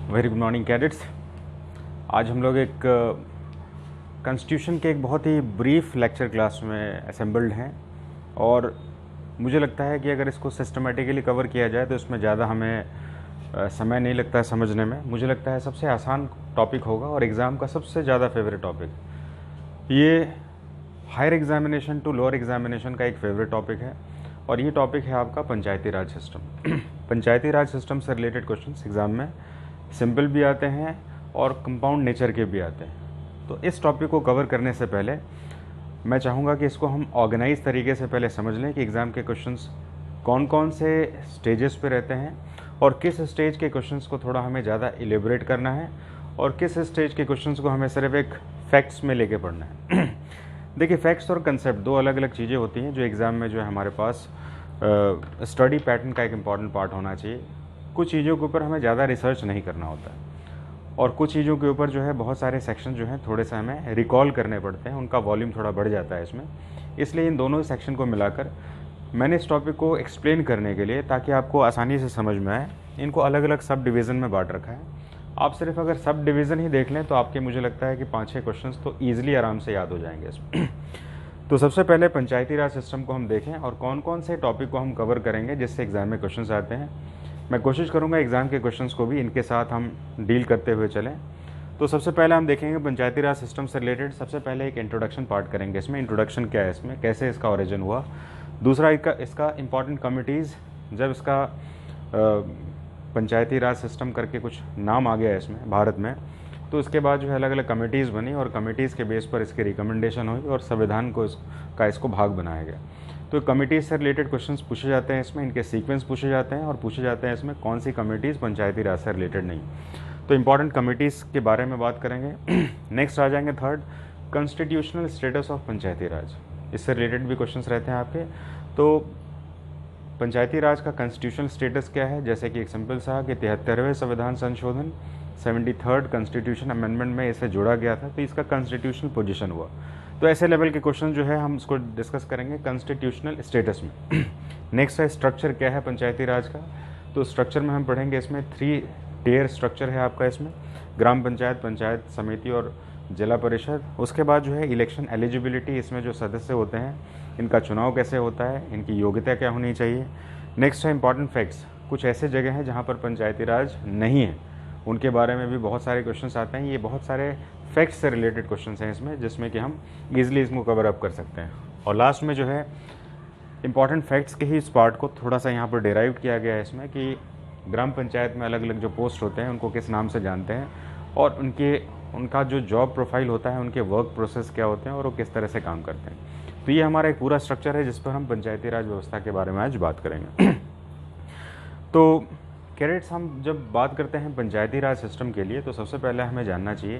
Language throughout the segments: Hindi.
Very good morning cadets. आज हम लोग एक कॉन्स्टिट्यूशन के एक बहुत ही ब्रीफ लेक्चर क्लास में असेंबल्ड हैं और मुझे लगता है कि अगर इसको सिस्टमेटिकली कवर किया जाए तो इसमें ज़्यादा हमें समय नहीं लगता है समझने में। मुझे लगता है सबसे आसान टॉपिक होगा और एग्ज़ाम का सबसे ज़्यादा फेवरेट टॉपिक। ये higher examination to lower examination का एक फेवरेट टॉपिक है और ये टॉपिक है आपका पंचायती राज सिस्टम। पंचायती राज सिस्टम से रिलेटेड क्वेश्चंस एग्ज़ाम में सिंपल भी आते हैं और कंपाउंड नेचर के भी आते हैं। तो इस टॉपिक को कवर करने से पहले मैं चाहूँगा कि इसको हम ऑर्गेनाइज तरीके से पहले समझ लें कि एग्ज़ाम के क्वेश्चंस कौन कौन से स्टेजेस पे रहते हैं और किस स्टेज के क्वेश्चंस को थोड़ा हमें ज़्यादा एलिब्रेट करना है और किस स्टेज के क्वेश्चंस को हमें सिर्फ एक फैक्ट्स में लेके पढ़ना है। देखिए, फैक्ट्स और कंसेप्ट दो अलग अलग चीज़ें होती हैं जो एग्ज़ाम में जो है हमारे पास स्टडी पैटर्न का एक इम्पॉर्टेंट पार्ट होना चाहिए। कुछ चीज़ों के ऊपर हमें ज़्यादा रिसर्च नहीं करना होता है और कुछ चीज़ों के ऊपर जो है बहुत सारे सेक्शन जो हैं थोड़े से हमें रिकॉल करने पड़ते हैं, उनका वॉल्यूम थोड़ा बढ़ जाता है इसमें। इसलिए इन दोनों सेक्शन को मिलाकर मैंने इस टॉपिक को एक्सप्लेन करने के लिए, ताकि आपको आसानी से समझ में आए, इनको अलग अलग सब डिवीज़न में बांट रखा है। आप सिर्फ अगर सब डिवीज़न ही देख लें तो आपके मुझे लगता है कि 5-6 क्वेश्चंस तो ईजिली आराम से याद हो जाएंगे इसमें। तो सबसे पहले पंचायती राज सिस्टम को हम देखें और कौन कौन से टॉपिक को हम कवर करेंगे जिससे एग्ज़ाम में क्वेश्चंस आते हैं। मैं कोशिश करूंगा एग्ज़ाम के क्वेश्चंस को भी इनके साथ हम डील करते हुए चलें। तो सबसे पहले हम देखेंगे पंचायती राज सिस्टम से रिलेटेड सबसे पहले एक इंट्रोडक्शन पार्ट करेंगे। इसमें इंट्रोडक्शन क्या है, इसमें कैसे इसका ओरिजिन हुआ, दूसरा इसका इंपॉर्टेंट कमिटीज़, जब इसका पंचायती राज सिस्टम करके कुछ नाम आ गया इसमें भारत में, तो इसके बाद जो है अलग अलग कमिटीज़ बनी और कमिटीज़ के बेस पर इसकी रिकमेंडेशन हुई और संविधान को इसको भाग बनाया गया। तो कमिटीज़ से रिलेटेड क्वेश्चंस पूछे जाते हैं इसमें, इनके सीक्वेंस पूछे जाते हैं और पूछे जाते हैं इसमें कौन सी कमिटीज़ पंचायती राज से रिलेटेड नहीं। तो इंपॉर्टेंट कमिटीज़ के बारे में बात करेंगे। नेक्स्ट आ जाएंगे third, constitutional status of Panchayati राज। इससे रिलेटेड भी क्वेश्चंस रहते हैं आपके। तो पंचायती राज का कॉन्स्टिट्यूशनल स्टेटस क्या है, जैसे कि एक सिंपल सा कि 73वें संविधान संशोधन 73rd कॉन्स्टिट्यूशन अमेंडमेंट में इसे जोड़ा गया था, तो इसका कॉन्स्टिट्यूशनल पोजीशन हुआ। तो ऐसे लेवल के क्वेश्चन जो है हम इसको डिस्कस करेंगे कॉन्स्टिट्यूशनल स्टेटस में। नेक्स्ट है स्ट्रक्चर क्या है पंचायती राज का। तो स्ट्रक्चर में हम पढ़ेंगे इसमें 3 टियर स्ट्रक्चर है आपका इसमें, ग्राम पंचायत, पंचायत समिति और जिला परिषद। उसके बाद जो है इलेक्शन एलिजिबिलिटी, इसमें जो सदस्य होते हैं इनका चुनाव कैसे होता है, इनकी योग्यता क्या होनी चाहिए। नेक्स्ट है इंपॉर्टेंट फैक्ट्स, कुछ ऐसे जगह हैं जहाँ पर पंचायती राज नहीं है, उनके बारे में भी बहुत सारे क्वेश्चंस आते हैं। ये बहुत सारे फैक्ट्स से रिलेटेड क्वेश्चंस हैं इसमें, जिसमें कि हम ईजिली इसको कवर अप कर सकते हैं। और लास्ट में जो है इंपॉर्टेंट फैक्ट्स के ही इस पार्ट को थोड़ा सा यहाँ पर डिराइव किया गया है इसमें कि ग्राम पंचायत में अलग अलग जो पोस्ट होते हैं उनको किस नाम से जानते हैं और उनका जो जॉब प्रोफाइल होता है, उनके वर्क प्रोसेस क्या होते हैं और वो किस तरह से काम करते हैं। तो ये हमारा एक पूरा स्ट्रक्चर है जिस पर हम पंचायती राज व्यवस्था के बारे में आज बात करेंगे। तो कैडेट्स, हम जब बात करते हैं पंचायती राज सिस्टम के लिए तो सबसे पहले हमें जानना चाहिए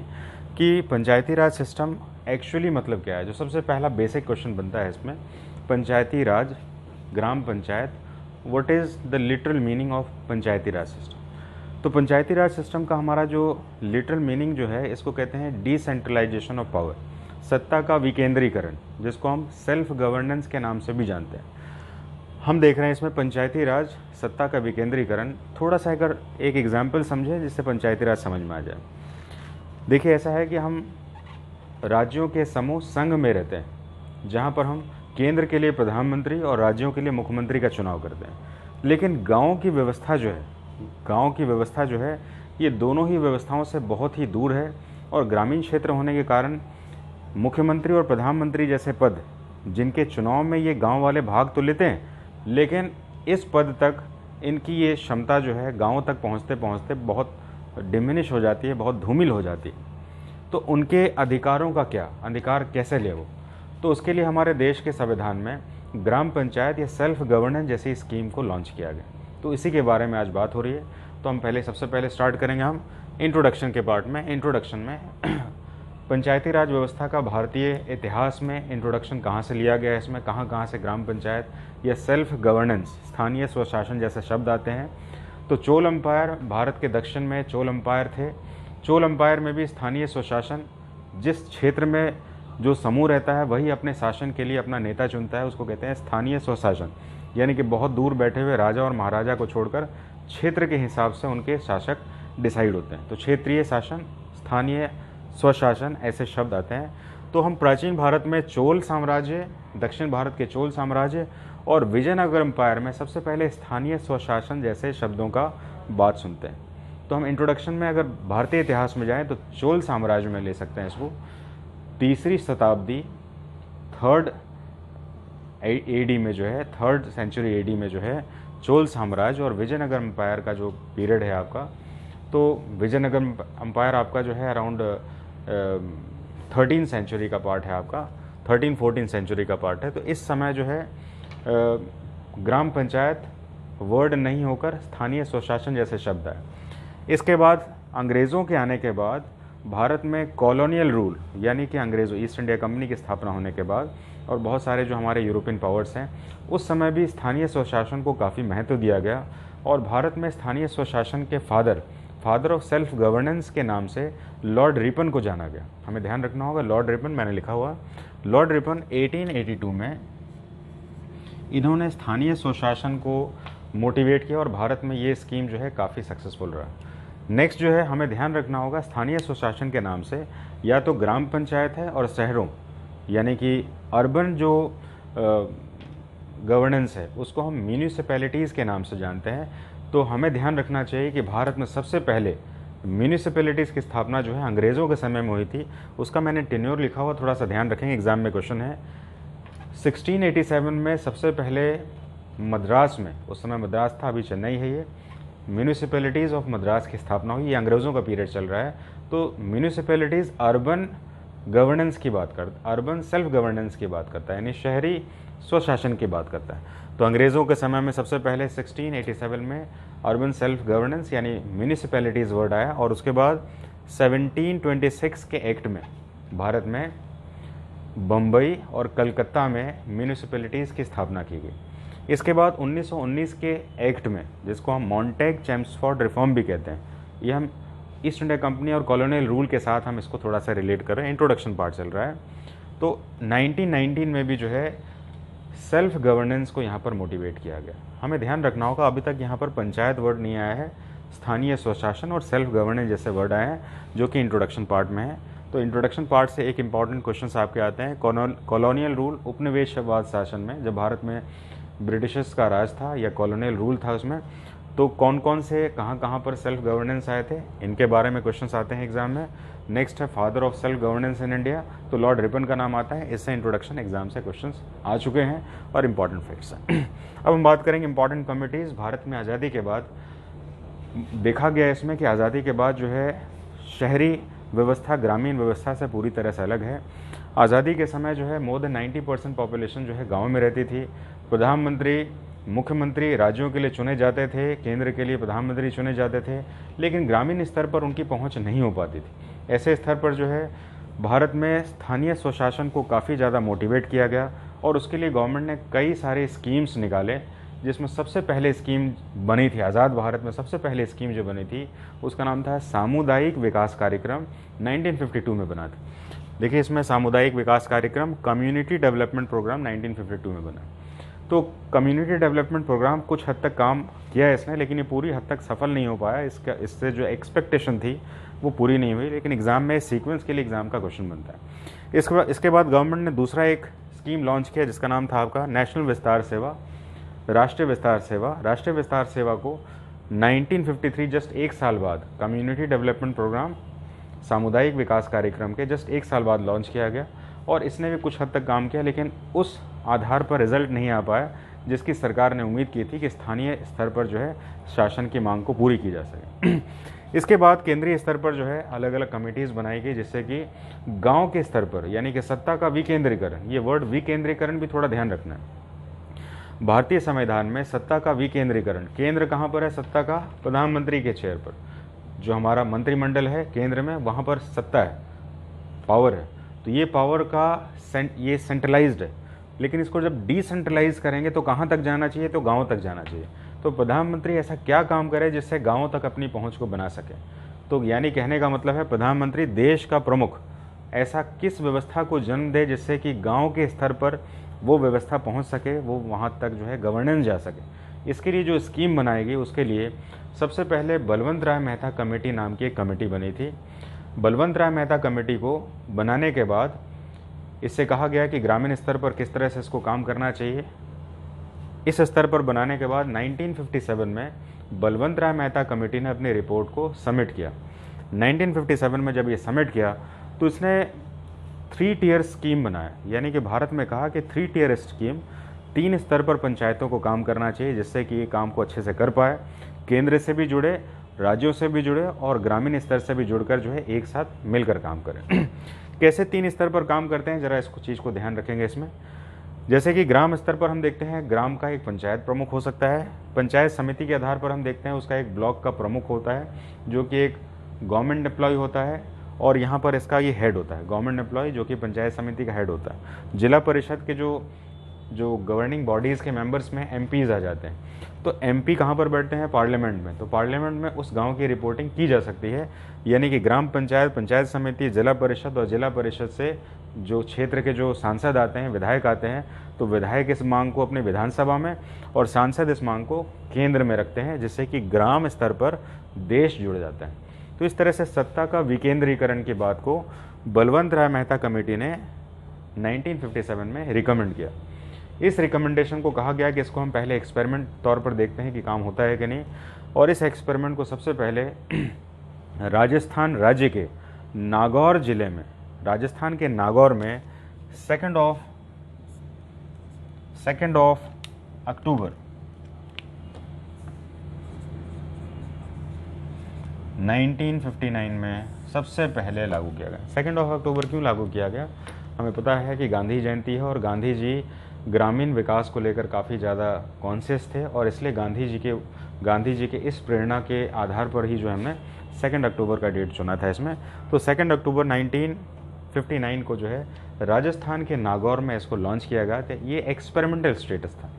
कि पंचायती राज सिस्टम एक्चुअली मतलब क्या है। जो सबसे पहला बेसिक क्वेश्चन बनता है इसमें, Panchayati Raj, Gram Panchayat, what is the literal meaning of Panchayati Raj system. तो पंचायती राज सिस्टम का हमारा जो लिटरल मीनिंग जो है, इसको कहते हैं डिसेंट्रलाइजेशन ऑफ पावर, सत्ता का विकेंद्रीकरण, जिसको हम सेल्फ गवर्नेंस के नाम से भी जानते हैं। हम देख रहे हैं इसमें पंचायती राज, सत्ता का विकेंद्रीकरण। थोड़ा सा अगर एक एग्जाम्पल समझें जिससे पंचायती राज समझ में आ जाए। देखिए, ऐसा है कि हम राज्यों के समूह संघ में रहते हैं, जहाँ पर हम केंद्र के लिए प्रधानमंत्री और राज्यों के लिए मुख्यमंत्री का चुनाव करते हैं। लेकिन गाँव की व्यवस्था जो है ये दोनों ही व्यवस्थाओं से बहुत ही दूर है और ग्रामीण क्षेत्र होने के कारण मुख्यमंत्री और प्रधानमंत्री जैसे पद, जिनके चुनाव में ये गांव वाले भाग तो लेते हैं, लेकिन इस पद तक इनकी ये क्षमता जो है गांवों तक पहुंचते पहुंचते बहुत डिमिनिश हो जाती है, बहुत धूमिल हो जाती है। तो उनके अधिकारों का क्या, अधिकार कैसे ले वो, तो उसके लिए हमारे देश के संविधान में ग्राम पंचायत या सेल्फ गवर्नेंस जैसी स्कीम को लॉन्च किया गया। तो इसी के बारे में आज बात हो रही है। तो हम सबसे पहले स्टार्ट करेंगे हम इंट्रोडक्शन के पार्ट में। इंट्रोडक्शन में पंचायती राज व्यवस्था का भारतीय इतिहास में इंट्रोडक्शन कहाँ से लिया गया है, इसमें कहाँ से ग्राम पंचायत या सेल्फ गवर्नेंस, स्थानीय स्वशासन जैसे शब्द आते हैं। तो चोल अम्पायर, भारत के दक्षिण में चोल अम्पायर थे। चोल अम्पायर में भी स्थानीय स्वशासन, जिस क्षेत्र में जो समूह रहता है वही अपने शासन के लिए अपना नेता चुनता है, उसको कहते हैं स्थानीय स्वशासन। यानी कि बहुत दूर बैठे हुए राजा और महाराजा को छोड़कर क्षेत्र के हिसाब से उनके शासक डिसाइड होते हैं। तो क्षेत्रीय शासन, स्थानीय स्वशासन ऐसे शब्द आते हैं। तो हम प्राचीन भारत में चोल साम्राज्य, दक्षिण भारत के चोल साम्राज्य और विजयनगर एम्पायर में सबसे पहले स्थानीय स्वशासन जैसे शब्दों का बात सुनते हैं। तो हम इंट्रोडक्शन में अगर भारतीय इतिहास में जाएं तो चोल साम्राज्य में ले सकते हैं इसको। 3री शताब्दी, 3rd AD में जो है, 3rd सेंचुरी AD में जो है चोल साम्राज्य और विजयनगर एम्पायर का जो पीरियड है आपका, तो विजयनगर एम्पायर आपका जो है अराउंड 13 सेंचुरी का पार्ट है आपका, 13-14 सेंचुरी का पार्ट है। तो इस समय जो है ग्राम पंचायत वर्ड नहीं होकर स्थानीय स्वशासन जैसे शब्द है। इसके बाद अंग्रेज़ों के आने के बाद भारत में कॉलोनियल रूल, यानी कि अंग्रेज़ों, ईस्ट इंडिया कंपनी की स्थापना होने के बाद और बहुत सारे जो हमारे यूरोपियन पावर्स हैं, उस समय भी स्थानीय स्वशासन को काफ़ी महत्व दिया गया। और भारत में स्थानीय स्वशासन के फादर ऑफ सेल्फ गवर्नेंस के नाम से लॉर्ड रिपन को जाना गया। हमें ध्यान रखना होगा, लॉर्ड रिपन मैंने लिखा हुआ, लॉर्ड रिपन 1882 में इन्होंने स्थानीय स्वशासन को मोटिवेट किया और भारत में ये स्कीम जो है काफ़ी सक्सेसफुल रहा। नेक्स्ट जो है हमें ध्यान रखना होगा, स्थानीय स्वशासन के नाम से या तो ग्राम पंचायत है और शहरों यानी कि अर्बन जो गवर्नेंस है उसको हम म्यूनिसिपैलिटीज़ के नाम से जानते हैं। तो हमें ध्यान रखना चाहिए कि भारत में सबसे पहले म्यूनिसिपैलिटीज़ की स्थापना जो है अंग्रेज़ों के समय में हुई थी। उसका मैंने टेन्योर लिखा हुआ, थोड़ा सा ध्यान रखेंगे, एग्जाम में क्वेश्चन है। 1687 में सबसे पहले मद्रास में, उस समय मद्रास था, अभी चेन्नई है, ये म्यूनिसिपैलिटीज़ ऑफ मद्रास की स्थापना हुई। ये अंग्रेज़ों का पीरियड चल रहा है। तो म्यूनिसिपैलिटीज़ अर्बन गवर्नेंस की बात करता, अर्बन सेल्फ गवर्नेंस की बात करता है, यानी शहरी स्वशासन की बात करता है। तो अंग्रेज़ों के समय में सबसे पहले 1687 में अर्बन सेल्फ गवर्नेंस यानी म्यूनिसिपैलिटीज़ वर्ड आया और उसके बाद 1726 के एक्ट में भारत में बम्बई और कलकत्ता में म्यूनिसिपैलिटीज़ की स्थापना की गई। इसके बाद 1919 के एक्ट में, जिसको हम मॉन्टेग चेम्सफोर्ड रिफॉर्म भी कहते हैं, ये हम ईस्ट इंडिया कंपनी और कॉलोनियल रूल के साथ हम इसको थोड़ा सा रिलेट कर रहे हैं, इंट्रोडक्शन पार्ट चल रहा है। तो 1919 में भी जो है सेल्फ गवर्नेंस को यहाँ पर मोटिवेट किया गया। हमें ध्यान रखना होगा, अभी तक यहाँ पर पंचायत वर्ड नहीं आया है, स्थानीय स्वशासन और सेल्फ गवर्नेंस जैसे वर्ड आए हैं जो कि इंट्रोडक्शन पार्ट में है। तो इंट्रोडक्शन पार्ट से एक इंपॉर्टेंट क्वेश्चन आपके आते हैं, कॉलोनियल रूल, उपनिवेशवाद शासन में, जब भारत में ब्रिटिशर्स का राज था या कॉलोनियल रूल था उसमें, तो कौन कौन से कहाँ पर सेल्फ गवर्नेंस आए थे, इनके बारे में क्वेश्चंस आते हैं एग्जाम में। नेक्स्ट है father of self governance in India, तो लॉर्ड रिपन का नाम आता है। इससे इंट्रोडक्शन एग्जाम से क्वेश्चंस आ चुके हैं और इंपॉर्टेंट फैक्ट्स हैं। अब हम बात करेंगे इंपॉर्टेंट कमिटीज़। भारत में आज़ादी के बाद देखा गया इसमें कि आज़ादी के बाद जो है शहरी व्यवस्था ग्रामीण व्यवस्था से पूरी तरह से अलग है। आज़ादी के समय जो है मोर देन 90% पॉपुलेशन जो है गाँव में रहती थी। प्रधानमंत्री, मुख्यमंत्री राज्यों के लिए चुने जाते थे, केंद्र के लिए प्रधानमंत्री चुने जाते थे, लेकिन ग्रामीण स्तर पर उनकी पहुंच नहीं हो पाती थी। ऐसे स्तर पर जो है भारत में स्थानीय स्वशासन को काफ़ी ज़्यादा मोटिवेट किया गया और उसके लिए गवर्नमेंट ने कई सारे स्कीम्स निकाले, जिसमें सबसे पहले स्कीम बनी थी, आज़ाद भारत में सबसे पहले स्कीम जो बनी थी उसका नाम था सामुदायिक विकास कार्यक्रम, 1952 में बना था। देखिए इसमें सामुदायिक विकास कार्यक्रम, कम्युनिटी डेवलपमेंट प्रोग्राम 1952 में बना। तो कम्युनिटी डेवलपमेंट प्रोग्राम कुछ हद तक काम किया है इसने, लेकिन ये पूरी हद तक सफल नहीं हो पाया। इससे जो एक्सपेक्टेशन थी वो पूरी नहीं हुई, लेकिन एग्ज़ाम में सीक्वेंस के लिए एग्ज़ाम का क्वेश्चन बनता है। इसके बाद गवर्नमेंट ने दूसरा एक स्कीम लॉन्च किया जिसका नाम था आपका नेशनल विस्तार सेवा, राष्ट्रीय विस्तार सेवा। राष्ट्रीय विस्तार सेवा को 1953 जस्ट एक साल बाद कम्युनिटी डेवलपमेंट प्रोग्राम सामुदायिक विकास कार्यक्रम के जस्ट एक साल बाद लॉन्च किया गया और इसने भी कुछ हद तक काम किया, लेकिन उस आधार पर रिजल्ट नहीं आ पाया जिसकी सरकार ने उम्मीद की थी कि स्थानीय स्तर पर जो है शासन की मांग को पूरी की जा सके। इसके बाद केंद्रीय स्तर पर जो है अलग अलग कमेटीज़ बनाई गई, जिससे कि गांव के स्तर पर यानी कि सत्ता का विकेंद्रीकरण, ये वर्ड विकेंद्रीकरण भी थोड़ा ध्यान रखना है। भारतीय संविधान में सत्ता का विकेंद्रीकरण, केंद्र कहाँ पर है सत्ता का? प्रधानमंत्री के चेयर पर। जो हमारा मंत्रिमंडल है केंद्र में, वहाँ पर सत्ता है, पावर है। तो ये पावर का ये सेंट्रलाइज्ड है, लेकिन इसको जब डिसेंट्रलाइज करेंगे तो कहाँ तक जाना चाहिए? तो गाँव तक जाना चाहिए। तो प्रधानमंत्री ऐसा क्या काम करे जिससे गाँव तक अपनी पहुँच को बना सके? तो यानी कहने का मतलब है प्रधानमंत्री देश का प्रमुख ऐसा किस व्यवस्था को जन्म दे जिससे कि गाँव के स्तर पर वो व्यवस्था पहुंच सके, वो वहाँ तक जो है गवर्नेंस जा सके। इसके लिए जो स्कीम बनाएगी उसके लिए सबसे पहले बलवंत राय मेहता कमेटी नाम की एक कमेटी बनी थी। बलवंत राय मेहता कमेटी को बनाने के बाद इससे कहा गया कि ग्रामीण स्तर पर किस तरह से इसको काम करना चाहिए। इस स्तर पर बनाने के बाद 1957 में बलवंत राय मेहता कमेटी ने अपनी रिपोर्ट को सबमिट किया। 1957 में जब ये सबमिट किया तो इसने 3 टियर स्कीम बनाया, यानी कि भारत में कहा कि 3 टियर स्कीम, 3 स्तर पर पंचायतों को काम करना चाहिए जिससे कि ये काम को अच्छे से कर पाए, केंद्र से भी जुड़े, राज्यों से भी जुड़े और ग्रामीण स्तर से भी जुड़कर जो है एक साथ मिलकर काम करें। कैसे 3 स्तर पर काम करते हैं, ज़रा इसको चीज़ को ध्यान रखेंगे इसमें। जैसे कि ग्राम स्तर पर हम देखते हैं ग्राम का एक पंचायत प्रमुख हो सकता है। पंचायत समिति के आधार पर हम देखते हैं उसका एक ब्लॉक का प्रमुख होता है जो कि एक गवर्नमेंट एम्प्लॉय होता है और यहाँ पर इसका ये हेड होता है, गवर्नमेंट एम्प्लॉय जो कि पंचायत समिति का हेड होता है। जिला परिषद के जो गवर्निंग बॉडीज़ के मेंबर्स में एमपीज़ आ जाते हैं। तो एमपी कहाँ पर बैठते हैं? पार्लियामेंट में। तो पार्लियामेंट में उस गांव की रिपोर्टिंग की जा सकती है, यानी कि ग्राम पंचायत, पंचायत समिति, जिला परिषद और जिला परिषद से जो क्षेत्र के जो सांसद आते हैं, विधायक आते हैं, तो विधायक इस मांग को अपने विधानसभा में और सांसद इस मांग को केंद्र में रखते हैं, जिससे कि ग्राम स्तर पर देश जुड़ जाता है। तो इस तरह से सत्ता का विकेंद्रीकरण की बात को बलवंत राय मेहता कमेटी ने 1957 में रिकमेंड किया। इस रिकमेंडेशन को कहा गया कि इसको हम पहले एक्सपेरिमेंट तौर पर देखते हैं कि काम होता है कि नहीं। और इस एक्सपेरिमेंट को सबसे पहले राजस्थान राज्य के नागौर जिले में, राजस्थान के नागौर में 2 अक्टूबर 1959 में सबसे पहले लागू किया गया। 2 अक्टूबर क्यों लागू किया गया? हमें पता है कि गांधी जयंती है और गांधी जी ग्रामीण विकास को लेकर काफ़ी ज़्यादा कॉन्शियस थे और इसलिए गांधी जी के इस प्रेरणा के आधार पर ही जो हमने 2 अक्टूबर का डेट चुना था इसमें। तो 2 अक्टूबर 1959 को जो है राजस्थान के नागौर में इसको लॉन्च किया गया था। ये एक्सपेरिमेंटल स्टेटस था।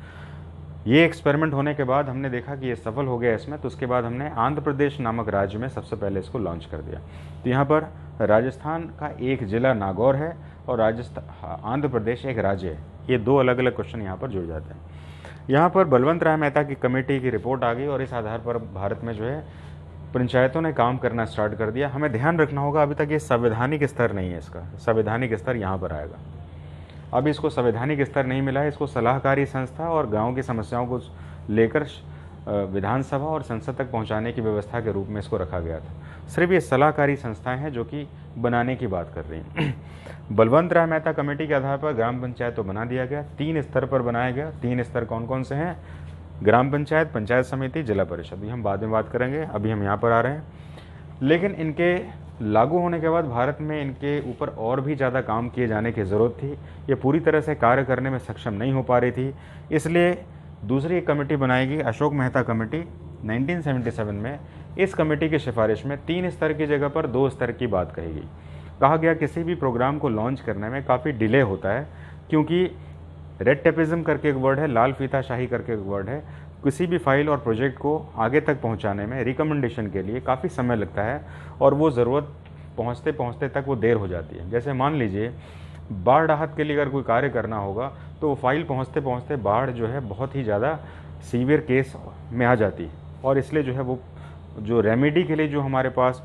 ये एक्सपेरिमेंट होने के बाद हमने देखा कि ये सफल हो गया इसमें, तो उसके बाद हमने आंध्र प्रदेश नामक राज्य में सबसे पहले इसको लॉन्च कर दिया। तो यहाँ पर राजस्थान का एक जिला नागौर है और आंध्र प्रदेश एक राज्य है। ये 2 अलग अलग क्वेश्चन यहाँ पर जुड़ जाते हैं। यहाँ पर बलवंत राय मेहता की कमेटी की रिपोर्ट आ गई और इस आधार पर भारत में जो है पंचायतों ने काम करना स्टार्ट कर दिया। हमें ध्यान रखना होगा अभी तक ये संवैधानिक स्तर नहीं है, इसका संवैधानिक स्तर यहाँ पर आएगा। अभी इसको संवैधानिक स्तर नहीं मिला है, इसको सलाहकारी संस्था और गाँव की समस्याओं को लेकर विधानसभा और संसद तक पहुँचाने की व्यवस्था के रूप में इसको रखा गया था। सिर्फ ये सलाहकारी संस्थाएं हैं जो कि बनाने की बात कर रही हैं। बलवंत राय मेहता कमेटी के आधार पर ग्राम पंचायत तो बना दिया गया, 3 स्तर पर बनाया गया। 3 स्तर कौन कौन से हैं? ग्राम पंचायत, पंचायत समिति, जिला परिषद। ये हम बाद में बात करेंगे, अभी हम यहाँ पर आ रहे हैं। लेकिन इनके लागू होने के बाद भारत में इनके ऊपर और भी ज़्यादा काम किए जाने की ज़रूरत थी। ये पूरी तरह से कार्य करने में सक्षम नहीं हो पा रही थी, इसलिए दूसरी एक कमेटी बनाएगी, अशोक मेहता कमेटी। 1977 में इस कमेटी की सिफारिश में 3 स्तर की जगह पर 2 स्तर की बात कही गई। कहा गया किसी भी प्रोग्राम को लॉन्च करने में काफ़ी डिले होता है, क्योंकि रेड टेपिज्म करके एक वर्ड है, लाल फीताशाही करके एक वर्ड है। किसी भी फाइल और प्रोजेक्ट को आगे तक पहुंचाने में रिकमेंडेशन के लिए काफ़ी समय लगता है और वो ज़रूरत पहुंचते पहुंचते तक वो देर हो जाती है। जैसे मान लीजिए बाढ़ राहत के लिए अगर कोई कार्य करना होगा तो वो फाइल पहुंचते पहुंचते बाढ़ जो है बहुत ही ज़्यादा सीवियर केस में आ जाती है और इसलिए जो है वो जो रेमेडी के लिए जो हमारे पास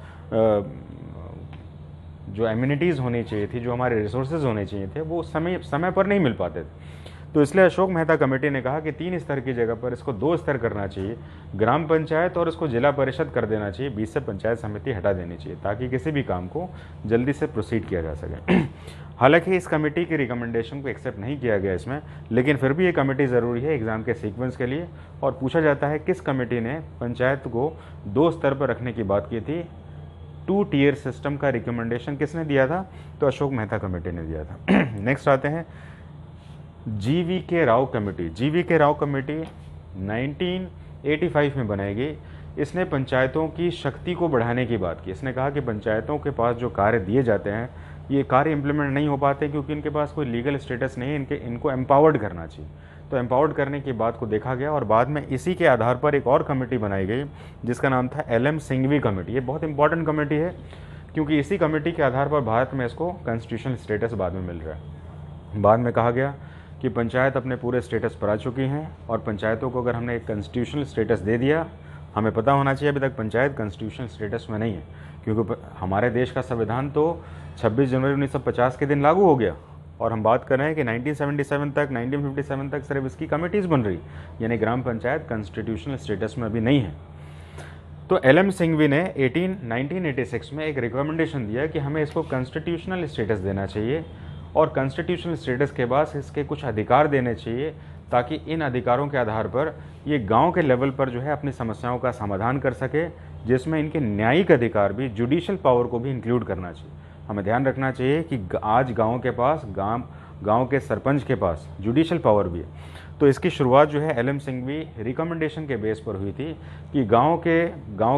जो एम्यूनिटीज़ होनी चाहिए थी, जो हमारे रिसोर्सेज होने चाहिए थे, वो समय पर नहीं मिल पाते थे। तो इसलिए अशोक मेहता कमेटी ने कहा कि 3 स्तर की जगह पर इसको 2 स्तर करना चाहिए, ग्राम पंचायत और इसको जिला परिषद कर देना चाहिए, बीच से पंचायत समिति हटा देनी चाहिए ताकि किसी भी काम को जल्दी से प्रोसीड किया जा सके। हालांकि इस कमेटी की रिकमेंडेशन को एक्सेप्ट नहीं किया गया इसमें, लेकिन फिर भी ये कमेटी ज़रूरी है एग्ज़ाम के सीक्वेंस के लिए। और पूछा जाता है किस कमेटी ने पंचायत को 2 स्तर पर रखने की बात की थी। 2 टियर सिस्टम का रिकमेंडेशन किसने दिया था? तो अशोक मेहता कमेटी ने दिया था। नेक्स्ट आते हैं GV.K. Rao committee. GV.K. Rao committee 1985 में बनाई गई। इसने पंचायतों की शक्ति को बढ़ाने की बात की। इसने कहा कि पंचायतों के पास जो कार्य दिए जाते हैं ये कार्य इंप्लीमेंट नहीं हो पाते क्योंकि इनके पास कोई लीगल स्टेटस नहीं है, इनको एम्पावर्ड करना चाहिए। तो एम्पावर्ड करने की बात को देखा गया और बाद में इसी के आधार पर एक और कमेटी बनाई गई जिसका नाम था LM सिंघवी कमेटी। ये बहुत इंपॉर्टेंट कमेटी है क्योंकि इसी कमेटी के आधार पर भारत में इसको कॉन्स्टिट्यूशनल स्टेटस बाद में मिल रहा है। बाद में कहा गया कि पंचायत अपने पूरे स्टेटस पर आ चुकी हैं और पंचायतों को अगर हमने एक कॉन्स्टिट्यूशनल स्टेटस दे दिया, हमें पता होना चाहिए अभी तक पंचायत कॉन्स्टिट्यूशनल स्टेटस में नहीं है, क्योंकि हमारे देश का संविधान तो 26 जनवरी 1950 के दिन लागू हो गया और हम बात कर रहे हैं कि 1977 तक 1957 तक सिर्फ इसकी कमिटीज़ बन रही, यानी ग्राम पंचायत कॉन्स्टिट्यूशनल स्टेटस में अभी नहीं है। तो एल.एम. सिंघवी ने 1986 में एक रिकमेंडेशन दिया कि हमें इसको कॉन्स्टिट्यूशनल स्टेटस देना चाहिए और कॉन्स्टिट्यूशनल स्टेटस के बाद इसके कुछ अधिकार देने चाहिए ताकि इन अधिकारों के आधार पर ये गांव के लेवल पर जो है अपनी समस्याओं का समाधान कर सके, जिसमें इनके न्यायिक अधिकार भी, जुडिशल पावर को भी इंक्लूड करना चाहिए। हमें ध्यान रखना चाहिए कि आज गाँव के पास, गाँव के सरपंच के पास जुडिशल पावर भी है। तो इसकी शुरुआत जो है एल.एम. सिंघवी रिकमेंडेशन के बेस पर हुई थी कि गांव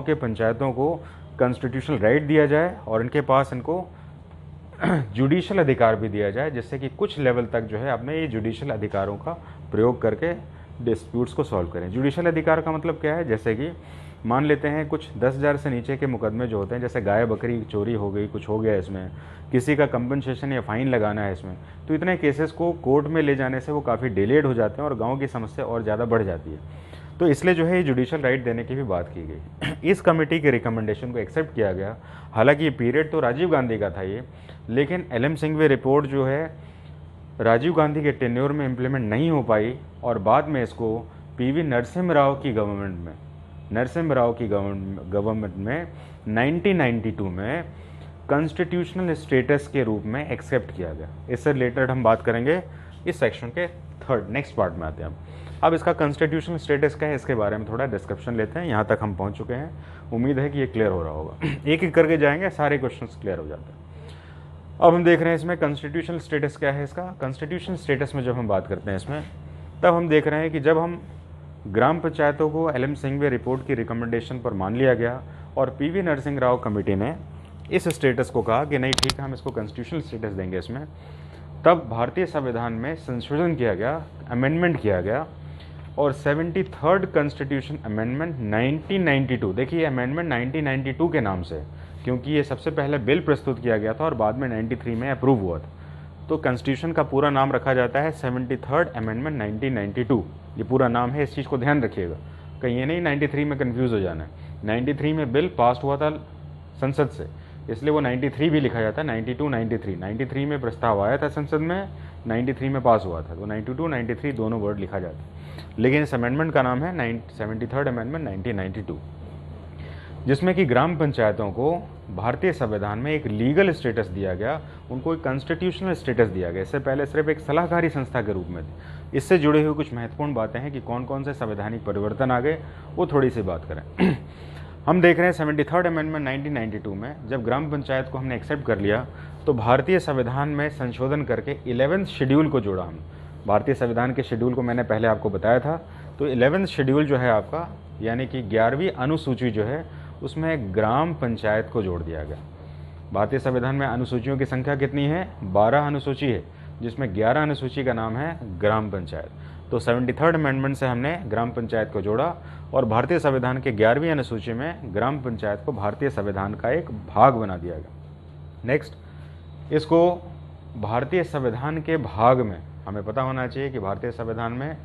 के पंचायतों को कॉन्स्टिट्यूशनल राइट दिया जाए और इनके पास इनको जुडिशल अधिकार भी दिया जाए, जिससे कि कुछ लेवल तक जो है अपने ये जुडिशल अधिकारों का प्रयोग करके डिस्प्यूट्स को सॉल्व करें। जुडिशल अधिकार का मतलब क्या है? जैसे कि मान लेते हैं कुछ 10,000 से नीचे के मुकदमे जो होते हैं, जैसे गाय बकरी चोरी हो गई, कुछ हो गया इसमें, किसी का कंपनसेशन या फाइन लगाना है इसमें, तो इतने केसेस को कोर्ट में ले जाने से वो काफ़ी डिलेड हो जाते हैं और गाँव की समस्या और ज़्यादा बढ़ जाती है। तो इसलिए जो है ये जुडिशल राइट देने की भी बात की गई। इस कमेटी के रिकमेंडेशन को एक्सेप्ट किया गया। हालांकि ये पीरियड तो राजीव गांधी का था ये, लेकिन एल.एम. सिंघवी रिपोर्ट जो है राजीव गांधी के टेन्योर में इम्प्लीमेंट नहीं हो पाई और बाद में इसको पी.वी. नरसिम्हा राव की गवर्नमेंट में 1992 में कॉन्स्टिट्यूशनल स्टेटस के रूप में एक्सेप्ट किया गया। इससे रिलेटेड हम बात करेंगे इस सेक्शन के नेक्स्ट पार्ट में आते हैं। अब इसका कॉन्स्टिट्यूशनल स्टेटस क्या है, इसके बारे में थोड़ा डिस्क्रिप्शन लेते हैं। यहाँ तक हम पहुँच चुके हैं, उम्मीद है कि ये क्लियर हो रहा होगा। एक एक करके जाएंगे, सारे क्वेश्चंस क्लियर हो जाते हैं। अब हम देख रहे हैं इसमें कॉन्स्टिट्यूशनल स्टेटस क्या है। इसका कॉन्स्टिट्यूशनल स्टेटस में जब हम बात करते हैं इसमें, तब हम देख रहे हैं कि जब हम ग्राम पंचायतों को एल.एम. सिंघवी रिपोर्ट की रिकमेंडेशन पर मान लिया गया और पी.वी. नरसिंह राव कमेटी ने इस स्टेटस को कहा कि नहीं ठीक है, हम इसको कॉन्स्टिट्यूशनल स्टेटस देंगे इसमें, तब भारतीय संविधान में संशोधन किया गया, अमेंडमेंट किया गया और 73rd कॉन्स्टिट्यूशन अमेंडमेंट 1992, देखिए अमेंडमेंट 1992 के नाम से, क्योंकि ये सबसे पहले बिल प्रस्तुत किया गया था और बाद में 93 में अप्रूव हुआ था। तो कॉन्स्टिट्यूशन का पूरा नाम रखा जाता है 73rd अमेंडमेंट 1992, ये पूरा नाम है। इस चीज़ को ध्यान रखिएगा, कहीं ये नहीं 93 में कन्फ्यूज़ हो जाना है। 93 में बिल पास हुआ था संसद से, इसलिए वो 93 भी लिखा जाता है, 92, 93। 93 में प्रस्ताव आया था संसद में, 93 में पास हुआ था, तो 92, 93 दोनों वर्ड लिखा जाता है। लेकिन इस अमेंडमेंट का नाम है 73rd अमेंडमेंट 1992, जिसमें कि ग्राम पंचायतों को भारतीय संविधान में एक लीगल स्टेटस दिया गया, उनको एक कॉन्स्टिट्यूशनल स्टेटस दिया गया। इससे पहले सिर्फ एक सलाहकारी संस्था के रूप में थी। इससे जुड़े हुए कुछ महत्वपूर्ण बातें हैं कि कौन कौन से संवैधानिक परिवर्तन आ गए, वो थोड़ी सी बात करें। हम देख रहे हैं 73rd अमेंडमेंट 1992 में जब ग्राम पंचायत को हमने एक्सेप्ट कर लिया, तो भारतीय संविधान में संशोधन करके 11th शेड्यूल को जोड़ा हमने। भारतीय संविधान के शेड्यूल को मैंने पहले आपको बताया था, तो 11th शेड्यूल जो है आपका, यानी कि 11वीं अनुसूची जो है, उसमें ग्राम पंचायत को जोड़ दिया गया। भारतीय संविधान में अनुसूचियों की संख्या कितनी है? 12 अनुसूची है, जिसमें 11 अनुसूची का नाम है ग्राम पंचायत। तो 73rd अमेंडमेंट से हमने ग्राम पंचायत को जोड़ा और भारतीय संविधान के 11वीं अनुसूची में ग्राम पंचायत को भारतीय संविधान का एक भाग बना दिया गया। नेक्स्ट, इसको भारतीय संविधान के भाग में हमें पता होना चाहिए कि भारतीय संविधान में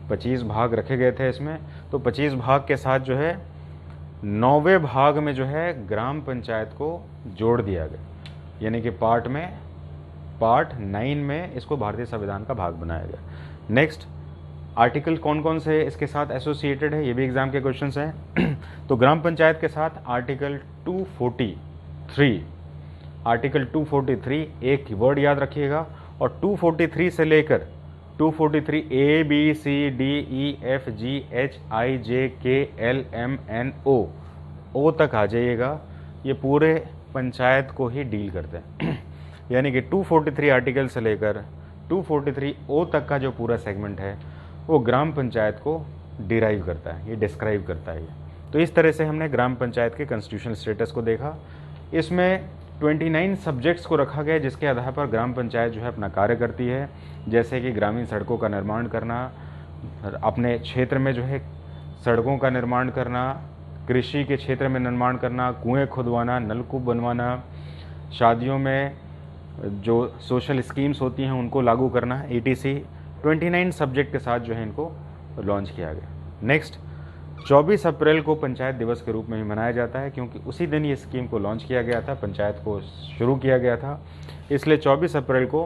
25 भाग रखे गए थे इसमें, तो 25 भाग के साथ जो है 9वें भाग में जो है ग्राम पंचायत को जोड़ दिया गया, यानी कि पार्ट 9 में इसको भारतीय संविधान का भाग बनाया गया। नेक्स्ट, आर्टिकल कौन कौन से इसके साथ एसोसिएटेड है, ये भी एग्जाम के क्वेश्चंस हैं। तो ग्राम पंचायत के साथ आर्टिकल 243, एक वर्ड याद रखिएगा, और 243 से लेकर 243 A B C D E F G H I J K L M N O तक आ जाइएगा। ये पूरे पंचायत को ही डील करते हैं। यानी कि 243 आर्टिकल से लेकर 243 O तक का जो पूरा सेगमेंट है वो ग्राम पंचायत को डिराइव करता है, ये डिस्क्राइब करता है। तो इस तरह से हमने ग्राम पंचायत के कॉन्स्टिट्यूशनल स्टेटस को देखा। इसमें 29 सब्जेक्ट्स को रखा गया जिसके आधार पर ग्राम पंचायत जो है अपना कार्य करती है, जैसे कि ग्रामीण सड़कों का निर्माण करना, अपने क्षेत्र में जो है सड़कों का निर्माण करना, कृषि के क्षेत्र में निर्माण करना, कुएं खुदवाना, नलकूप बनवाना, शादियों में जो सोशल स्कीम्स होती हैं उनको लागू करना, ETC, 29 सब्जेक्ट के साथ जो है इनको लॉन्च किया गया। नेक्स्ट 24 अप्रैल को पंचायत दिवस के रूप में भी मनाया जाता है, क्योंकि उसी दिन ये स्कीम को लॉन्च किया गया था, पंचायत को शुरू किया गया था, इसलिए 24 अप्रैल को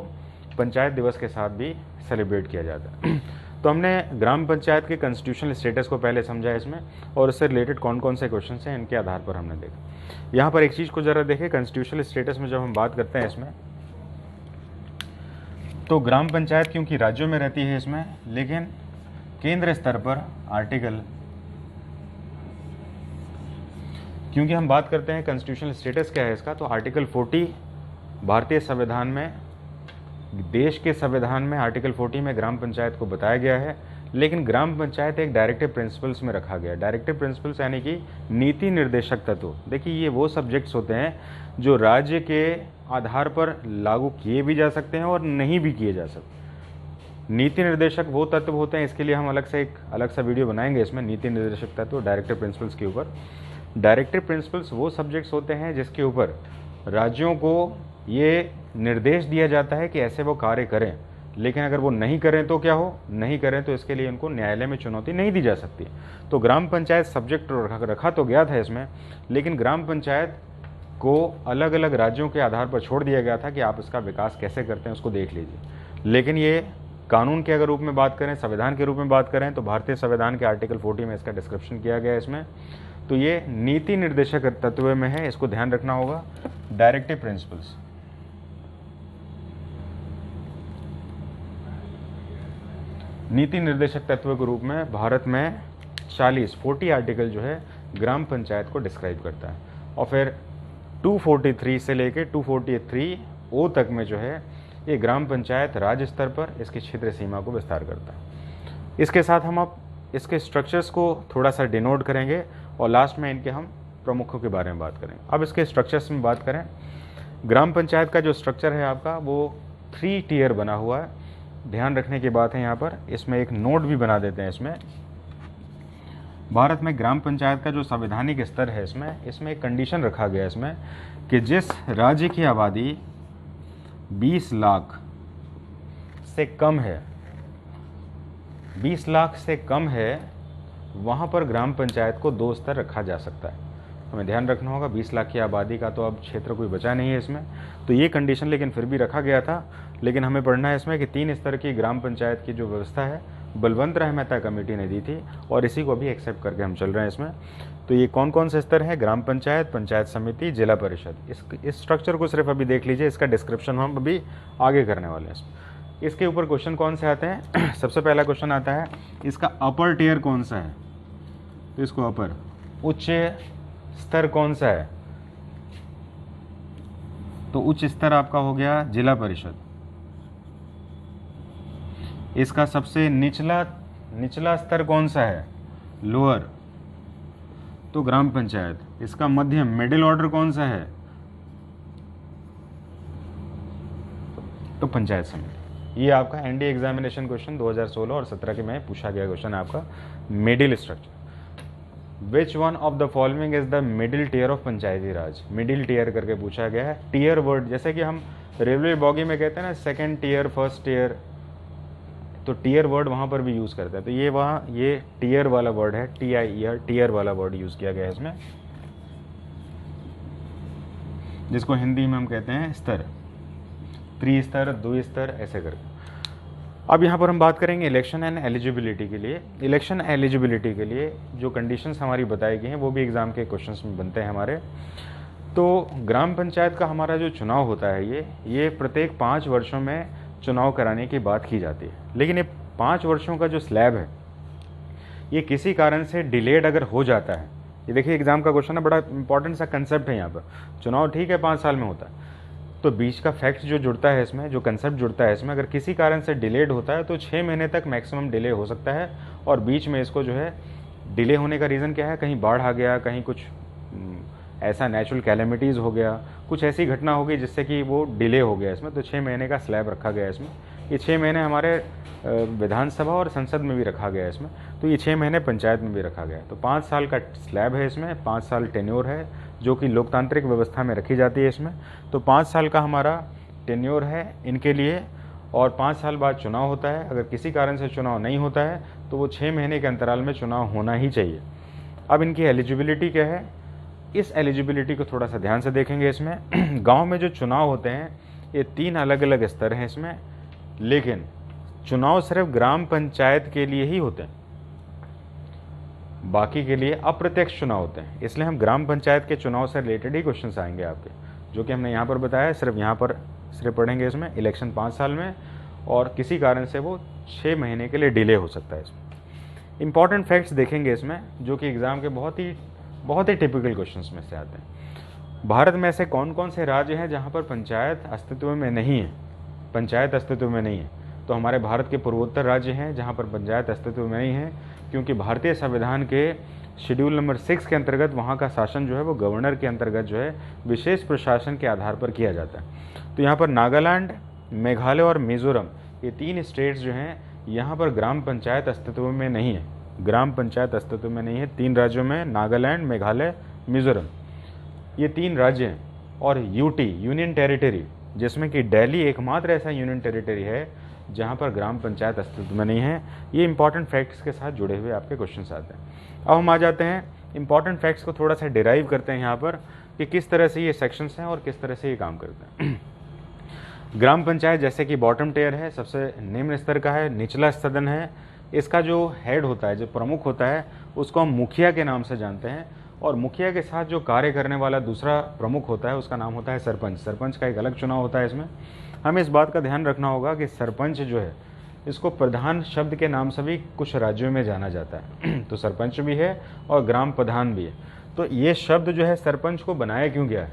पंचायत दिवस के साथ भी सेलिब्रेट किया जाता है। तो हमने ग्राम पंचायत के कॉन्स्टिट्यूशनल स्टेटस को पहले समझा इसमें, और इससे रिलेटेड कौन कौन से क्वेश्चन हैं इनके आधार पर हमने देखा। यहाँ पर एक चीज़ को ज़रा देखें, कॉन्स्टिट्यूशनल स्टेटस में जब हम बात करते हैं इसमें, तो ग्राम पंचायत क्योंकि राज्यों में रहती है इसमें, लेकिन केंद्र स्तर पर आर्टिकल, क्योंकि हम बात करते हैं कॉन्स्टिट्यूशनल स्टेटस क्या है इसका, तो आर्टिकल 40 भारतीय संविधान में, देश के संविधान में आर्टिकल 40 में ग्राम पंचायत को बताया गया है, लेकिन ग्राम पंचायत एक डायरेक्टिव प्रिंसिपल्स में रखा गया है। डायरेक्टिव प्रिंसिपल्स यानी कि नीति निर्देशक तत्व। देखिए ये वो सब्जेक्ट्स होते हैं जो राज्य के आधार पर लागू किए भी जा सकते हैं और नहीं भी किए जा सकते। नीति निर्देशक वो तत्व होते हैं, इसके लिए हम एक अलग सा वीडियो बनाएंगे इसमें, नीति निर्देशक तत्व डायरेक्टिव प्रिंसिपल्स के ऊपर। डायरेक्टिव प्रिंसिपल्स वो सब्जेक्ट्स होते हैं जिसके ऊपर राज्यों को ये निर्देश दिया जाता है कि ऐसे वो कार्य करें, लेकिन अगर वो नहीं करें तो क्या हो, नहीं करें तो इसके लिए उनको न्यायालय में चुनौती नहीं दी जा सकती। तो ग्राम पंचायत सब्जेक्ट रखा तो गया था इसमें, लेकिन ग्राम पंचायत को अलग अलग राज्यों के आधार पर छोड़ दिया गया था कि आप इसका विकास कैसे करते हैं उसको देख लीजिए। लेकिन ये कानून के अगर रूप में बात करें, संविधान के रूप में बात करें, तो भारतीय संविधान के आर्टिकल 40 में इसका डिस्क्रिप्शन किया गया है इसमें। तो ये नीति निर्देशक तत्व में है, इसको ध्यान रखना होगा। डायरेक्टिव प्रिंसिपल्स, नीति निर्देशक तत्व के रूप में भारत में 40 आर्टिकल जो है ग्राम पंचायत को डिस्क्राइब करता है, और फिर 243 से लेकर 243 ओ तक में जो है ये ग्राम पंचायत राज्य स्तर पर इसकी क्षेत्र सीमा को विस्तार करता है। इसके साथ हम अब इसके स्ट्रक्चर्स को थोड़ा सा डिनोट करेंगे और लास्ट में इनके हम प्रमुखों के बारे में बात करेंगे। अब इसके स्ट्रक्चर्स में बात करें, ग्राम पंचायत का जो स्ट्रक्चर है आपका वो 3 टियर बना हुआ है। ध्यान रखने की बात है यहाँ पर, इसमें एक नोट भी बना देते हैं इसमें। भारत में ग्राम पंचायत का जो संवैधानिक स्तर है इसमें एक कंडीशन रखा गया है इसमें कि जिस राज्य की आबादी 20 लाख से कम है, 20 लाख से कम है, वहाँ पर ग्राम पंचायत को 2 स्तर रखा जा सकता है। हमें ध्यान रखना होगा, 20 लाख की आबादी का तो अब क्षेत्र कोई बचा नहीं है इसमें, तो ये कंडीशन लेकिन फिर भी रखा गया था। लेकिन हमें पढ़ना है इसमें कि 3 स्तर की ग्राम पंचायत की जो व्यवस्था है बलवंत राय मेहता कमेटी ने दी थी, और इसी को भी एक्सेप्ट करके हम चल रहे हैं इसमें। तो ये कौन कौन से स्तर हैं? ग्राम पंचायत, पंचायत समिति, जिला परिषद। इस स्ट्रक्चर को सिर्फ अभी देख लीजिए, इसका डिस्क्रिप्शन हम अभी आगे करने वाले हैं। इसके ऊपर क्वेश्चन कौन से आते हैं? सबसे पहला क्वेश्चन आता है इसका अपर टियर कौन सा है, तो इसको अपर, उच्च स्तर कौन सा है, तो उच्च स्तर आपका हो गया जिला परिषद। इसका सबसे निचला स्तर कौन सा है? लोअर, तो ग्राम पंचायत। इसका मध्यम मिडिल ऑर्डर कौन सा है? तो पंचायत समिति। ये आपका एनडीए एग्जामिनेशन क्वेश्चन 2016 और 17 के में पूछा गया क्वेश्चन है आपका, middle structure. Which one of the following is the middle tier of Panchayati Raj? Middle tier करके पूछा गया है। टियर वर्ड जैसे कि हम रेलवे बॉगी में कहते हैं ना, सेकंड टियर, फर्स्ट टियर, तो टियर वर्ड वहाँ पर भी यूज़ करते हैं। तो ये वहाँ ये टियर वाला वर्ड है, TIER, टियर वाला वर्ड यूज़ किया गया है इसमें, जिसको हिंदी में हम कहते हैं स्तर, 3 स्तर, 2 स्तर, ऐसे करके। अब यहाँ पर हम बात करेंगे इलेक्शन एंड एलिजिबिलिटी के लिए। इलेक्शन एलिजिबिलिटी के लिए जो कंडीशंस हमारी बताई गई हैं वो भी एग्ज़ाम के क्वेश्चंस में बनते हैं हमारे। तो ग्राम पंचायत का हमारा जो चुनाव होता है ये प्रत्येक 5 वर्षों में चुनाव कराने की बात की जाती है, लेकिन ये 5 वर्षों का जो स्लैब है ये किसी कारण से डिलेड अगर हो जाता है, ये देखिए एग्जाम का क्वेश्चन है, बड़ा इंपॉर्टेंट सा कंसेप्ट है यहाँ पर। चुनाव ठीक है 5 साल में होता है, तो बीच का फैक्ट जो जुड़ता है इसमें, जो कंसेप्ट जुड़ता है इसमें, अगर किसी कारण से डिलेड होता है तो 6 महीने तक मैक्सिमम डिले हो सकता है। और बीच में इसको जो है डिले होने का रीज़न क्या है? कहीं बाढ़ आ गया, कहीं कुछ ऐसा नेचुरल कैलेमिटीज़ हो गया, कुछ ऐसी घटना हो गई जिससे कि वो डिले हो गया इसमें, तो 6 महीने का स्लैब रखा गया है इसमें। ये 6 महीने हमारे विधानसभा और संसद में भी रखा गया है इसमें, तो ये 6 महीने पंचायत में भी रखा गया है। तो 5 साल का स्लैब है इसमें, 5 साल टेन्योर है जो कि लोकतांत्रिक व्यवस्था में रखी जाती है इसमें। तो 5 साल का हमारा टेन्योर है इनके लिए, और 5 साल बाद चुनाव होता है। अगर किसी कारण से चुनाव नहीं होता है तो वो 6 महीने के अंतराल में चुनाव होना ही चाहिए। अब इनकी एलिजिबिलिटी क्या है, इस एलिजिबिलिटी को थोड़ा सा ध्यान से देखेंगे। इसमें गांव में जो चुनाव होते हैं ये 3 अलग अलग स्तर हैं इसमें, लेकिन चुनाव सिर्फ ग्राम पंचायत के लिए ही होते हैं, बाकी के लिए अप्रत्यक्ष चुनाव होते हैं। इसलिए हम ग्राम पंचायत के चुनाव से रिलेटेड ही क्वेश्चन आएंगे आपके, जो कि हमने यहाँ पर बताया। सिर्फ यहाँ पर सिर्फ पढ़ेंगे इसमें इलेक्शन 5 साल में, और किसी कारण से वो 6 महीने के लिए डिले हो सकता है। इसमें इंपॉर्टेंट फैक्ट्स देखेंगे इसमें, जो कि एग्जाम के बहुत ही टिपिकल क्वेश्चंस में से आते हैं। भारत में ऐसे कौन कौन से राज्य हैं जहाँ पर पंचायत अस्तित्व में नहीं है, पंचायत अस्तित्व में नहीं है? तो हमारे भारत के पूर्वोत्तर राज्य हैं जहाँ पर पंचायत अस्तित्व में नहीं है, क्योंकि भारतीय संविधान के शेड्यूल नंबर 6 के अंतर्गत वहाँ का शासन जो है वो गवर्नर के अंतर्गत जो है विशेष प्रशासन के आधार पर किया जाता है। तो यहाँ पर नागालैंड, मेघालय और मिजोरम, ये 3 स्टेट्स जो हैं यहाँ पर ग्राम पंचायत अस्तित्व में नहीं है। ग्राम पंचायत अस्तित्व में नहीं है 3 राज्यों में, नागालैंड, मेघालय, मिजोरम, ये 3 राज्य हैं। और यूटी, यूनियन टेरिटरी, जिसमें कि दिल्ली एकमात्र ऐसा यूनियन टेरिटरी है जहाँ पर ग्राम पंचायत अस्तित्व में नहीं है। ये इंपॉर्टेंट फैक्ट्स के साथ जुड़े हुए आपके क्वेश्चंस आते हैं। अब हम आ जाते हैं इंपॉर्टेंट फैक्ट्स को थोड़ा सा डिराइव करते हैं यहाँ पर, कि किस तरह से ये सेक्शंस हैं और किस तरह से ये काम करते हैं। ग्राम पंचायत जैसे कि बॉटम टेयर है, सबसे निम्न स्तर का है, निचला सदन है। इसका जो हेड होता है, जो प्रमुख होता है, उसको हम मुखिया के नाम से जानते हैं, और मुखिया के साथ जो कार्य करने वाला दूसरा प्रमुख होता है उसका नाम होता है सरपंच। सरपंच का एक अलग चुनाव होता है। इसमें हमें इस बात का ध्यान रखना होगा कि सरपंच जो है इसको प्रधान शब्द के नाम से भी कुछ राज्यों में जाना जाता है। तो सरपंच भी है और ग्राम प्रधान भी है। तो ये शब्द जो है सरपंच को बनाया क्यों गया है?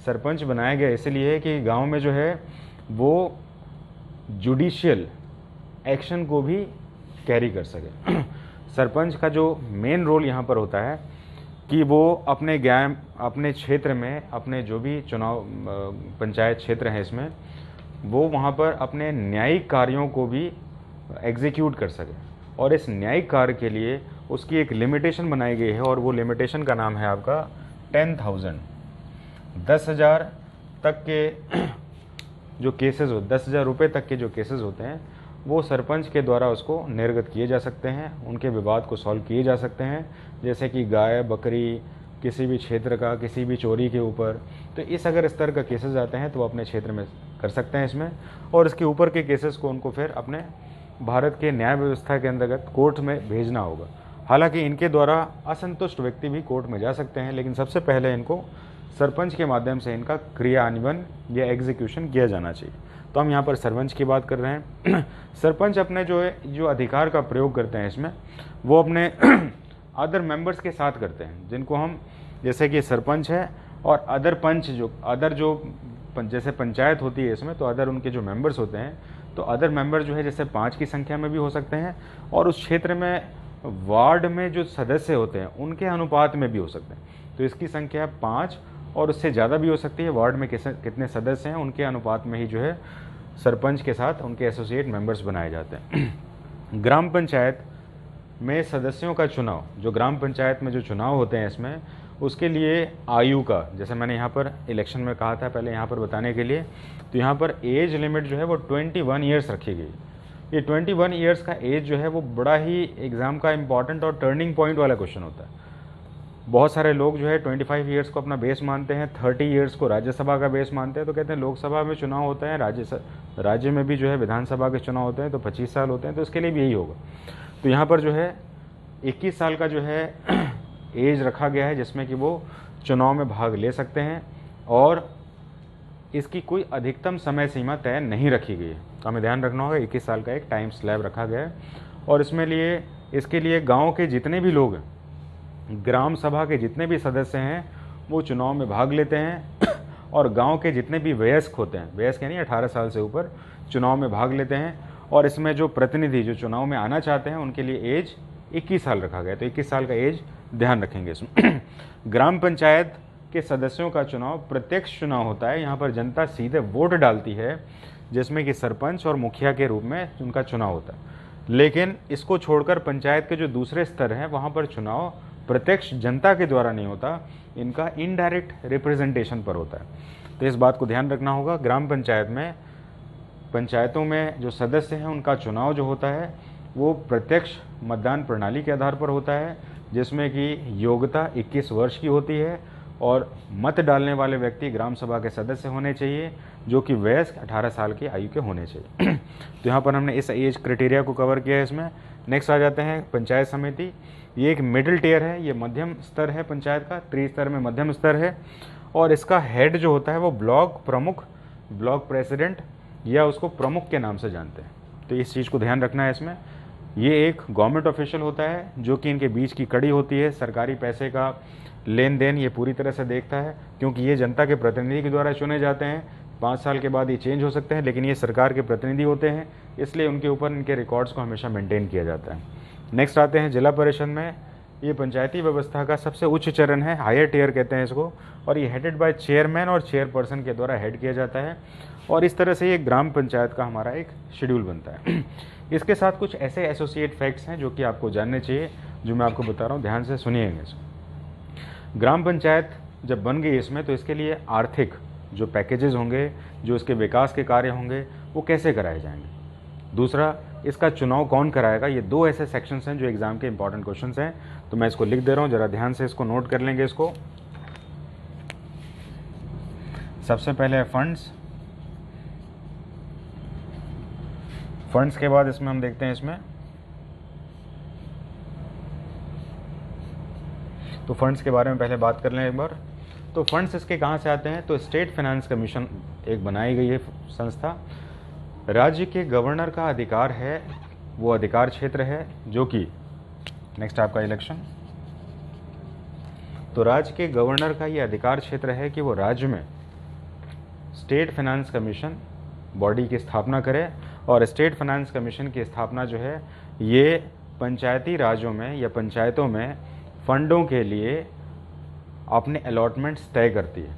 सरपंच बनाया गया इसलिए कि गांव में जो है वो जुडिशियल एक्शन को भी कैरी कर सके। सरपंच का जो मेन रोल यहाँ पर होता है कि वो अपने क्षेत्र में, अपने जो भी चुनाव पंचायत क्षेत्र है इसमें, वो वहाँ पर अपने न्यायिक कार्यों को भी एग्जीक्यूट कर सके। और इस न्यायिक कार्य के लिए उसकी एक लिमिटेशन बनाई गई है, और वो लिमिटेशन का नाम है आपका 10,000, 10,000 तक के जो केसेस हो, 10,000 रुपये तक के जो केसेस होते हैं वो सरपंच के द्वारा उसको निर्गत किए जा सकते हैं, उनके विवाद को सॉल्व किए जा सकते हैं। जैसे कि गाय, बकरी, किसी भी क्षेत्र का, किसी भी चोरी के ऊपर, तो इस अगर स्तर का केसेस आते हैं तो वो अपने क्षेत्र में कर सकते हैं इसमें, और इसके ऊपर के केसेस को उनको फिर अपने भारत के न्याय व्यवस्था के अंतर्गत कोर्ट में भेजना होगा। हालांकि इनके द्वारा असंतुष्ट व्यक्ति भी कोर्ट में जा सकते हैं, लेकिन सबसे पहले इनको सरपंच के माध्यम से इनका क्रियान्वयन या एग्जीक्यूशन किया जाना चाहिए। तो हम यहाँ पर सरपंच की बात कर रहे हैं। सरपंच अपने जो अधिकार का प्रयोग करते हैं इसमें, वो अपने अदर मेंबर्स के साथ करते हैं, जिनको हम, जैसे कि सरपंच है और अदर पंच, जैसे पंचायत होती है इसमें, तो अदर उनके जो मेंबर्स होते हैं, तो अदर मेंबर जो है जैसे 5 की संख्या में भी हो सकते हैं, और उस क्षेत्र में वार्ड में जो सदस्य होते हैं उनके अनुपात में भी हो सकते हैं। तो इसकी संख्या 5 और उससे ज़्यादा भी हो सकती है। वार्ड में कितने सदस्य हैं उनके अनुपात में ही जो है सरपंच के साथ उनके एसोसिएट मेंबर्स बनाए जाते हैं। ग्राम पंचायत में सदस्यों का चुनाव, जो ग्राम पंचायत में जो चुनाव होते हैं इसमें, उसके लिए आयु का, जैसे मैंने यहाँ पर इलेक्शन में कहा था पहले यहाँ पर बताने के लिए, तो यहाँ पर एज लिमिट जो है वो 21 ईयर्स रखी गई। ये 21 ईयर्स का एज जो है वो बड़ा ही एग्ज़ाम का इम्पॉर्टेंट और टर्निंग पॉइंट वाला क्वेश्चन होता है। बहुत सारे लोग जो है 25 ईयर्स को अपना बेस मानते हैं, 30 ईयर्स को राज्यसभा का बेस मानते हैं। तो कहते हैं लोकसभा में चुनाव होता है, राज्य में भी जो है विधानसभा के चुनाव होते हैं, तो 25 साल होते हैं, तो इसके लिए भी यही होगा। तो यहाँ पर जो है 21 साल का जो है एज रखा गया है, जिसमें कि वो चुनाव में भाग ले सकते हैं, और इसकी कोई अधिकतम समय सीमा तय नहीं रखी गई है। तो हमें ध्यान रखना होगा 21 साल का एक टाइम स्लैब रखा गया है। और इसके लिए गाँव के जितने भी लोग हैं, ग्राम सभा के जितने भी सदस्य हैं, वो चुनाव में भाग लेते हैं, और गांव के जितने भी वयस्क होते हैं, वयस्क यानी 18 साल से ऊपर, चुनाव में भाग लेते हैं। और इसमें जो प्रतिनिधि जो चुनाव में आना चाहते हैं उनके लिए एज 21 साल रखा गया। तो 21 साल का एज ध्यान रखेंगे इसमें। ग्राम पंचायत के सदस्यों का चुनाव प्रत्यक्ष चुनाव होता है। यहाँ पर जनता सीधे वोट डालती है, जिसमें कि सरपंच और मुखिया के रूप में उनका चुनाव होता है। लेकिन इसको छोड़कर पंचायत के जो दूसरे स्तर हैं वहाँ पर चुनाव प्रत्यक्ष जनता के द्वारा नहीं होता, इनका इनडायरेक्ट रिप्रेजेंटेशन पर होता है। तो इस बात को ध्यान रखना होगा। ग्राम पंचायत में पंचायतों में जो सदस्य हैं उनका चुनाव जो होता है वो प्रत्यक्ष मतदान प्रणाली के आधार पर होता है, जिसमें कि योग्यता 21 वर्ष की होती है और मत डालने वाले व्यक्ति ग्राम सभा के सदस्य होने चाहिए जो कि वयस्क 18 साल की आयु के होने चाहिए। तो यहाँ पर हमने इस एज क्राइटेरिया को कवर किया है इसमें। नेक्स्ट आ जाते हैं पंचायत समिति। ये एक मिडिल टियर है, ये मध्यम स्तर है पंचायत का, त्रिस्तर में मध्यम स्तर है और इसका हेड जो होता है वो ब्लॉक प्रमुख, ब्लॉक प्रेसिडेंट या उसको प्रमुख के नाम से जानते हैं। तो इस चीज़ को ध्यान रखना है इसमें। ये एक गवर्नमेंट ऑफिशियल होता है जो कि इनके बीच की कड़ी होती है, सरकारी पैसे का लेन देन ये पूरी तरह से देखता है, क्योंकि ये जनता के प्रतिनिधि के द्वारा चुने जाते हैं। 5 साल के बाद ये चेंज हो सकते हैं, लेकिन ये सरकार के प्रतिनिधि होते हैं, इसलिए उनके ऊपर इनके रिकॉर्ड्स को हमेशा मेंटेन किया जाता है। नेक्स्ट आते हैं जिला परिषद में। ये पंचायती व्यवस्था का सबसे उच्च चरण है, हायर टियर कहते हैं इसको, और ये हेडेड बाय चेयरमैन और चेयरपर्सन के द्वारा हेड किया जाता है और इस तरह से ये ग्राम पंचायत का हमारा एक शेड्यूल बनता है। इसके साथ कुछ ऐसे एसोसिएट फैक्ट्स हैं जो कि आपको जानने चाहिए, जो मैं आपको बता रहा हूँ, ध्यान से सुनिएगा इसको। ग्राम पंचायत जब बन गई इसमें तो इसके लिए आर्थिक जो पैकेजेस होंगे, जो इसके विकास के कार्य होंगे वो कैसे कराए जाएंगे। दूसरा, इसका चुनाव कौन कराएगा। ये 2 ऐसे सेक्शंस हैं जो एग्जाम के इंपॉर्टेंट क्वेश्चंस हैं, तो मैं इसको लिख दे रहा हूँ, ज़रा ध्यान से इसको नोट कर लेंगे इसको। सबसे पहले है फंड्स। फंड्स के बाद इसमें हम देखते हैं इसमें तो फंड्स के बारे में पहले बात कर लें एक बार। तो फंड्स इसके कहाँ से आते हैं, तो स्टेट फाइनेंस कमीशन एक बनाई गई है संस्था। राज्य के गवर्नर का अधिकार है, वो अधिकार क्षेत्र है जो कि नेक्स्ट आपका इलेक्शन। तो राज्य के गवर्नर का ये अधिकार क्षेत्र है कि वो राज्य में स्टेट फाइनेंस कमीशन बॉडी की स्थापना करे और स्टेट फाइनेंस कमीशन की स्थापना जो है ये पंचायती राज्यों में या पंचायतों में फंडों के लिए अपने अलॉटमेंट्स तय करती है।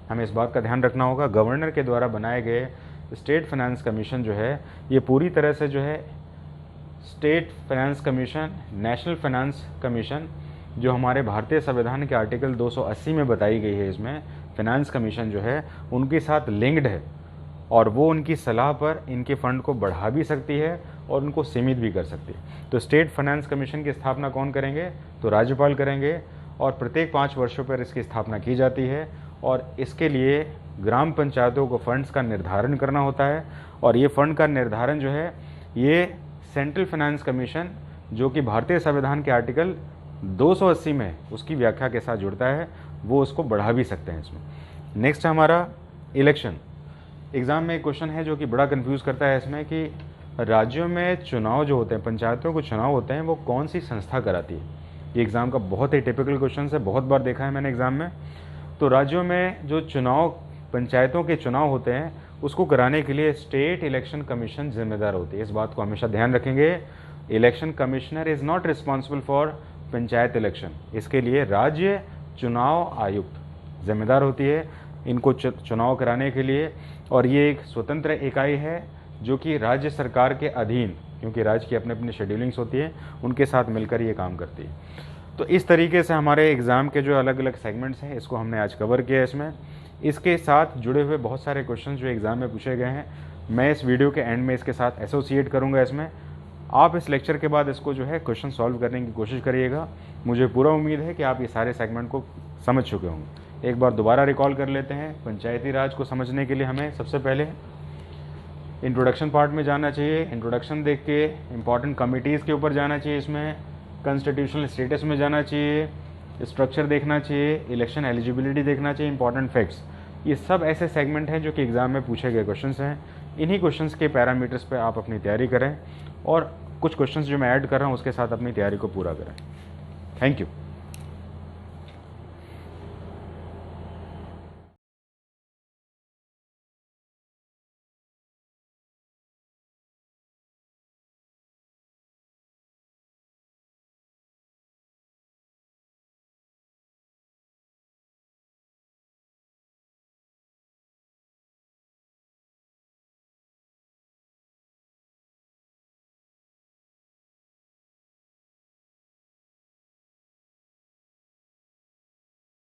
हमें इस बात का ध्यान रखना होगा, गवर्नर के द्वारा बनाए गए स्टेट फाइनेंस कमीशन जो है ये पूरी तरह से जो है state finance commission, national finance commission जो हमारे भारतीय संविधान के आर्टिकल 280 में बताई गई है, इसमें फाइनेंस कमीशन जो है उनके साथ लिंक्ड है और वो उनकी सलाह पर इनके फंड को बढ़ा भी सकती है और उनको सीमित भी कर सकती है। तो स्टेट फाइनेंस कमीशन की स्थापना कौन करेंगे, तो राज्यपाल करेंगे और प्रत्येक 5 वर्षों पर इसकी स्थापना की जाती है और इसके लिए ग्राम पंचायतों को फंड्स का निर्धारण करना होता है और ये फंड का निर्धारण जो है ये सेंट्रल फाइनेंस कमीशन जो कि भारतीय संविधान के आर्टिकल 280 में उसकी व्याख्या के साथ जुड़ता है, वो उसको बढ़ा भी सकते हैं इसमें। नेक्स्ट हमारा इलेक्शन। एग्ज़ाम में एक क्वेश्चन है जो कि बड़ा कंफ्यूज करता है इसमें कि राज्यों में चुनाव जो होते हैं, पंचायतों को चुनाव होते हैं, वो कौन सी संस्था कराती है। ये एग्ज़ाम का बहुत ही टिपिकल क्वेश्चन है, बहुत बार देखा है मैंने एग्ज़ाम में। तो राज्यों में जो चुनाव, पंचायतों के चुनाव होते हैं उसको कराने के लिए स्टेट इलेक्शन कमीशन जिम्मेदार होती है। इस बात को हमेशा ध्यान रखेंगे। Election commissioner is not responsible for panchayat election. इसके लिए राज्य चुनाव आयुक्त जिम्मेदार होती है इनको चुनाव कराने के लिए और ये एक स्वतंत्र इकाई है जो कि राज्य सरकार के अधीन, क्योंकि राज्य की अपने अपनी शेड्यूलिंग्स होती है, उनके साथ मिलकर ये काम करती है। तो इस तरीके से हमारे एग्ज़ाम के जो अलग अलग सेगमेंट्स हैं इसको हमने आज कवर किया है इसमें। इसके साथ जुड़े हुए बहुत सारे क्वेश्चन जो एग्ज़ाम में पूछे गए हैं मैं इस वीडियो के एंड में इसके साथ एसोसिएट करूँगा इसमें। आप इस लेक्चर के बाद इसको जो है क्वेश्चन सॉल्व करने की कोशिश करिएगा। मुझे पूरा उम्मीद है कि आप ये सारे सेगमेंट को समझ चुके होंगे। एक बार दोबारा रिकॉल कर लेते हैं। पंचायती राज को समझने के लिए हमें सबसे पहले इंट्रोडक्शन पार्ट में जाना चाहिए। इंट्रोडक्शन देख के इंपॉर्टेंट कमिटीज़ के ऊपर जाना चाहिए, इसमें कॉन्स्टिट्यूशनल स्टेटस में जाना चाहिए, स्ट्रक्चर देखना चाहिए, इलेक्शन एलिजिबिलिटी देखना चाहिए, इंपॉर्टेंट फैक्ट्स। ये सब ऐसे सेगमेंट हैं जो कि एग्ज़ाम में पूछे गए क्वेश्चंस हैं। इन्हीं क्वेश्चंस के पैरामीटर्स पे आप अपनी तैयारी करें और कुछ क्वेश्चंस जो मैं ऐड कर रहा हूँ उसके साथ अपनी तैयारी को पूरा करें। Thank you.